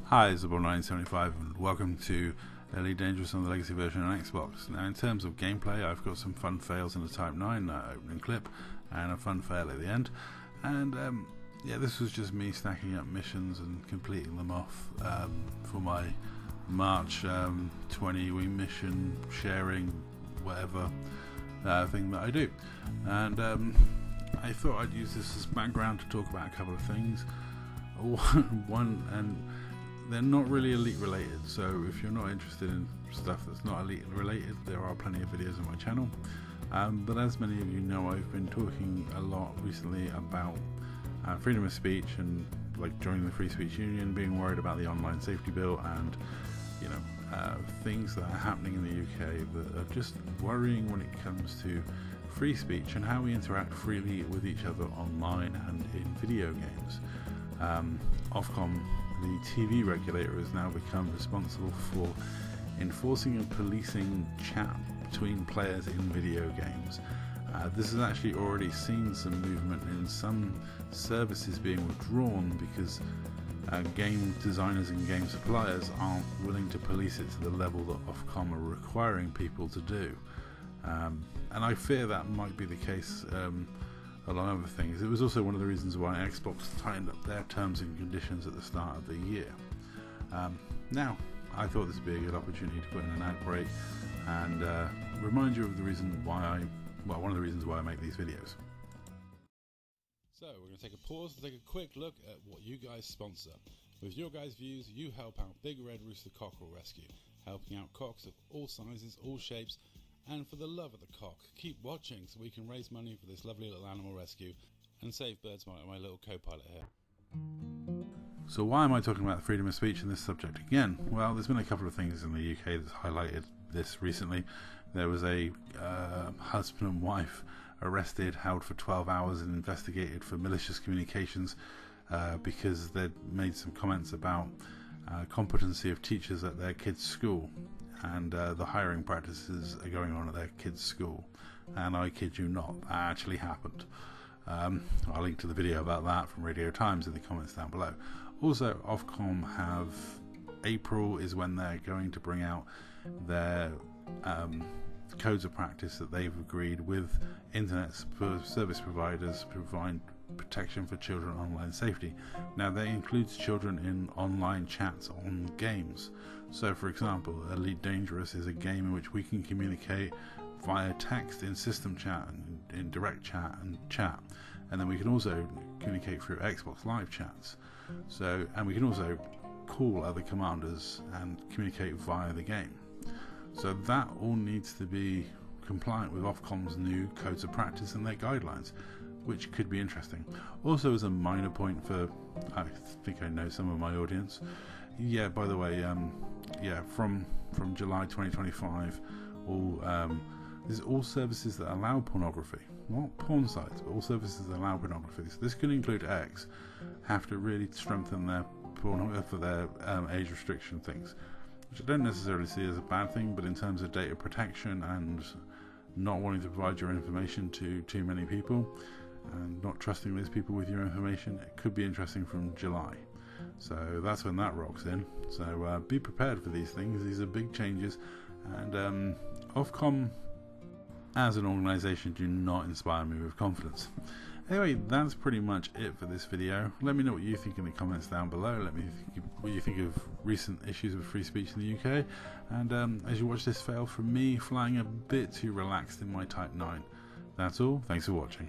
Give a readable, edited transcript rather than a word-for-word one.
Hi, it's Zabor975 and welcome to Elite Dangerous on the Legacy version on Xbox. Now in terms of gameplay, I've got some fun fails in the Type 9 opening clip and a fun fail at the end. And yeah, this was just me stacking up missions and completing them off for my March 20-week mission sharing whatever thing that I do. And I thought I'd use this as background to talk about a couple of things. One, and they're not really Elite related, so if you're not interested in stuff that's not Elite related, there are plenty of videos on my channel. But as many of you know, I've been talking a lot recently about freedom of speech and like joining the Free Speech Union, being worried about the online safety bill, and things that are happening in the UK that are just worrying when it comes to free speech and how we interact freely with each other online and in video games. Ofcom, the TV regulator, has now become responsible for enforcing and policing chat between players in video games. This has actually already seen some movement in some services being withdrawn because game designers and game suppliers aren't willing to police it to the level that Ofcom are requiring people to do. And I fear that might be the case along other things. It was also one of the reasons why Xbox tightened up their terms and conditions at the start of the year. Now, I thought this would be a good opportunity to put in an ad break and remind you of the reason why one of the reasons why I make these videos. So we're going to take a pause to take a quick look at what you guys sponsor. With your guys' views, you help out Big Red Rooster Cockerel Rescue, helping out cocks of all sizes, all shapes, and for the love of the cock, keep watching so we can raise money for this lovely little animal rescue and save birds, my little co-pilot here. So why am I talking about freedom of speech in this subject again? Well, there's been a couple of things in the UK that's highlighted this recently. There was a husband and wife arrested, held for 12 hours and investigated for malicious communications because they'd made some comments about competency of teachers at their kids' school and the hiring practices are going on at their kids' school. And I kid you not, that actually happened. I'll link to the video about that from Radio Times in the comments down below. Also, Ofcom have April is when they're going to bring out their codes of practice that they've agreed with internet service providers to provide protection for children online safety. Now that includes children in online chats on games. So for example, Elite Dangerous is a game in which we can communicate via text in system chat and in direct chat and chat, and then we can also communicate through Xbox live chats. So, and we can also call other commanders and communicate via the game. So that all needs to be compliant with Ofcom's new codes of practice and their guidelines, which could be interesting. Also, as a minor point for, I think I know some of my audience. Yeah, by the way, from July 2025, all services that allow pornography, not porn sites, but all services that allow pornography. So this could include X, have to really strengthen their for their age restriction things, which I don't necessarily see as a bad thing, but in terms of data protection and not wanting to provide your information to too many people and not trusting those people with your information, it could be interesting from July. So that's when that rocks in. So be prepared for these things. These are big changes, and Ofcom as an organisation do not inspire me with confidence. Anyway, that's pretty much it for this video. Let me know what you think in the comments down below. Let me think what you think of recent issues of free speech in the UK. And as you watch this fail from me flying a bit too relaxed in my Type 9. That's all. Thanks for watching.